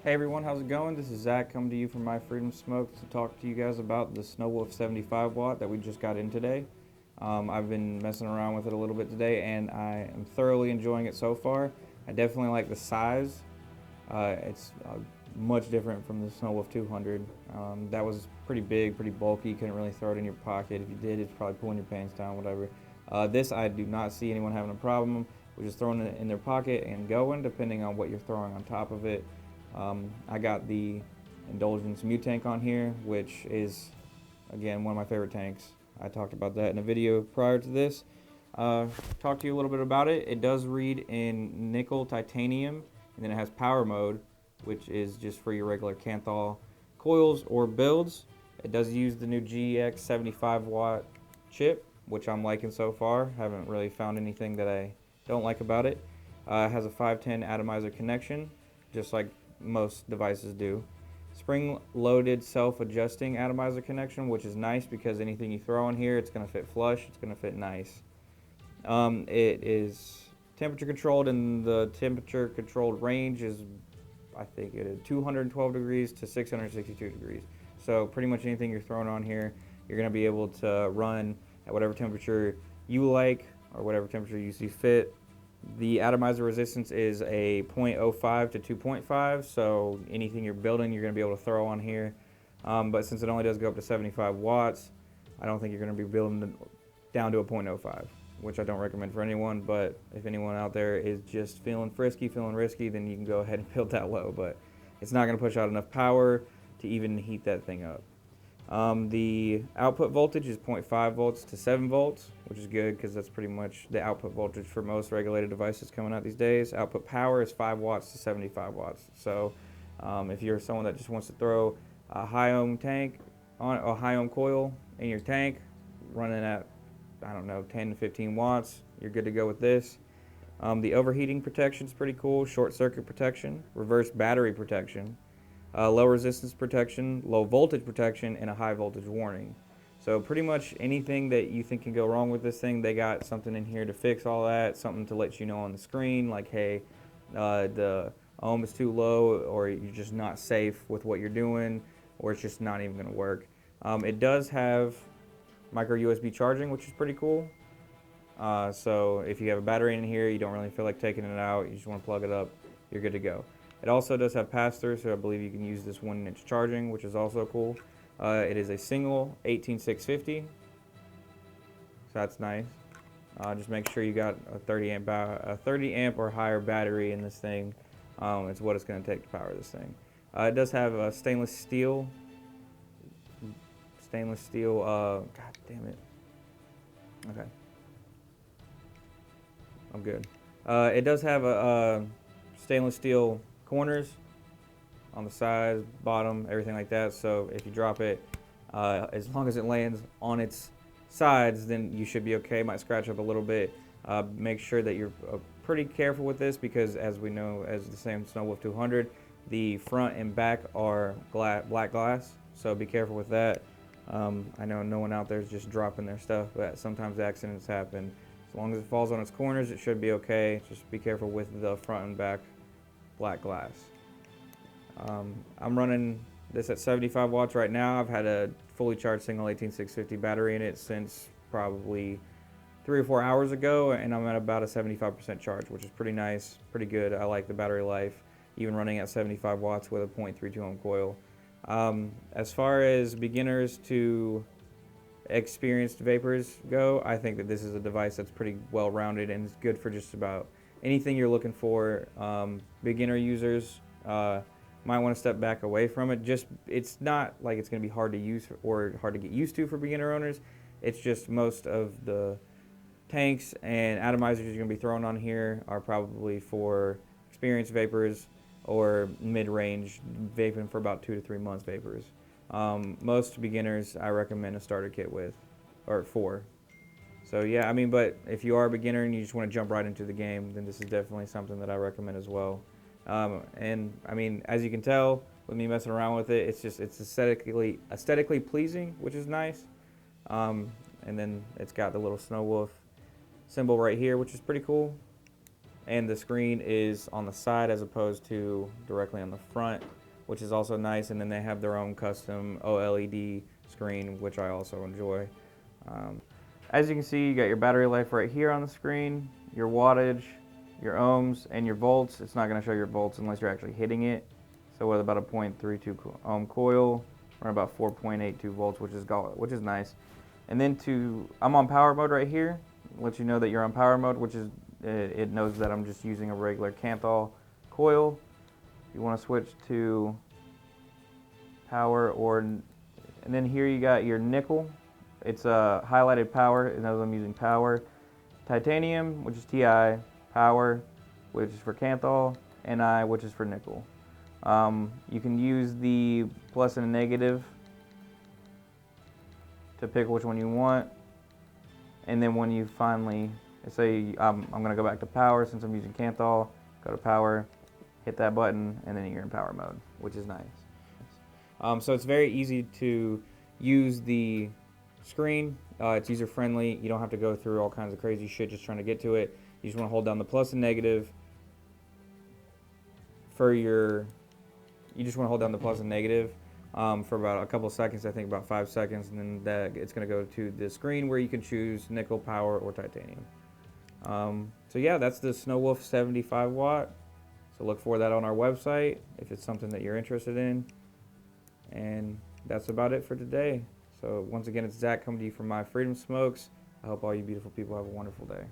Hey everyone, how's it going? This is Zach coming to you from MyFreedomSmokes to talk to you guys about the SnowWolf 75 watt that we just got in today. I've been messing around with it a little bit today and I am thoroughly enjoying it so far. I definitely like the size. It's much different from the SnowWolf 200. That was pretty big, pretty bulky. You couldn't really throw it in your pocket. If you did, it's probably pulling your pants down, whatever. This I do not see anyone having a problem with just throwing it in their pocket and going, depending on what you're throwing on top of it. I got the Indulgence Tank on here, which is, again, one of my favorite tanks. I talked about that in a video prior to this. Talk to you a little bit about it. It does read in nickel titanium, and then it has power mode, which is just for your regular Kanthal coils or builds. It does use the new GX 75 watt chip, which I'm liking so far. Haven't really found anything that I don't like about it. It has a 510 atomizer connection, just like most devices do. Spring-loaded self-adjusting atomizer connection, which is nice because anything you throw in here, it's going to fit flush, it's going to fit nice. It is temperature controlled, and the temperature controlled range is, I think it is 212 degrees to 662 degrees. So pretty much anything you're throwing on here, you're going to be able to run at whatever temperature you like or whatever temperature you see fit. The atomizer resistance is a 0.05 to 2.5, so anything you're building you're going to be able to throw on here. But since it only does go up to 75 watts, I don't think you're going to be building down to a 0.05, which I don't recommend for anyone. But if anyone out there is just feeling frisky, feeling risky, then you can go ahead and build that low. But it's not going to push out enough power to even heat that thing up. The output voltage is 0.5 volts to 7 volts, which is good because that's pretty much the output voltage for most regulated devices coming out these days. Output power is 5 watts to 75 watts. So if you're someone that just wants to throw a high ohm tank on a high ohm coil in your tank running at, I don't know, 10 to 15 watts, you're good to go with this. The overheating protection is pretty cool. Short circuit protection, reverse battery protection, low resistance protection, low voltage protection, and a high voltage warning. So pretty much anything that you think can go wrong with this thing, they got something in here to fix all that, something to let you know on the screen, like, hey, the ohm is too low, or you're just not safe with what you're doing, or it's just not even going to work. It does have micro USB charging, which is pretty cool. So if you have a battery in here, you don't really feel like taking it out, you just want to plug it up, you're good to go. It also does have pass-through, so I believe you can use this 1-inch charging, which is also cool. It is a single 18650, so that's nice. Just make sure you got a 30 amp or higher battery in this thing. It's what it's going to take to power this thing. It does have a stainless steel. God damn it. Okay, I'm good. It does have a stainless steel corners on the sides, bottom, everything like that. So if you drop it, as long as it lands on its sides, then you should be okay. Might scratch up a little bit. Make sure that you're pretty careful with this because, as we know, as the same SnowWolf 200, the front and back are black glass. So be careful with that. I know no one out there is just dropping their stuff, but sometimes accidents happen. As long as it falls on its corners, it should be okay. Just be careful with the front and back black glass. I'm running this at 75 watts right now. I've had a fully charged single 18650 battery in it since probably 3 or 4 hours ago, and I'm at about a 75% charge, which is pretty nice, pretty good. I like the battery life, even running at 75 watts with a 0.32 ohm coil. As far as beginners to experienced vapors go, I think that this is a device that's pretty well rounded and is good for just about anything you're looking for. Beginner users might want to step back away from it. It's not like it's going to be hard to use or hard to get used to for beginner owners. It's just most of the tanks and atomizers you're going to be throwing on here are probably for experienced vapors or mid-range vaping for about 2 to 3 months vapors. Most beginners I recommend a starter kit with, or for. So yeah, I mean, but if you are a beginner and you just want to jump right into the game, then this is definitely something that I recommend as well. And I mean, as you can tell with me messing around with it, it's aesthetically pleasing, which is nice. And then it's got the little SnowWolf symbol right here, which is pretty cool. And the screen is on the side as opposed to directly on the front. which is also nice, and then they have their own custom OLED screen, which I also enjoy. As you can see, you got your battery life right here on the screen, your wattage, your ohms, and your volts. It's not going to show your volts unless you're actually hitting it. So with about a 0.32 ohm coil, or about 4.82 volts, which is nice. And then I'm on power mode right here. Let you know that you're on power mode, which is it knows that I'm just using a regular Canthal coil. If you want to switch to power, and then here you got your nickel. It's a highlighted power. It knows I'm using power. Titanium, which is TI. Power, which is for Canthal. Ni, which is for nickel. You can use the plus and a negative to pick which one you want. And then when you finally say I'm going to go back to power, since I'm using Canthal, go to power, hit that button, and then you're in power mode, which is nice. So it's very easy to use the screen. It's user friendly. You don't have to go through all kinds of crazy shit just trying to get to it. You just want to hold down the plus and negative for about a couple seconds, I think about 5 seconds, and then it's going to go to the screen where you can choose nickel, power, or titanium. So yeah, that's the SnowWolf 75 watt. So look for that on our website if it's something that you're interested in. And that's about it for today. So once again, it's Zach coming to you from MyFreedomSmokes. I hope all you beautiful people have a wonderful day.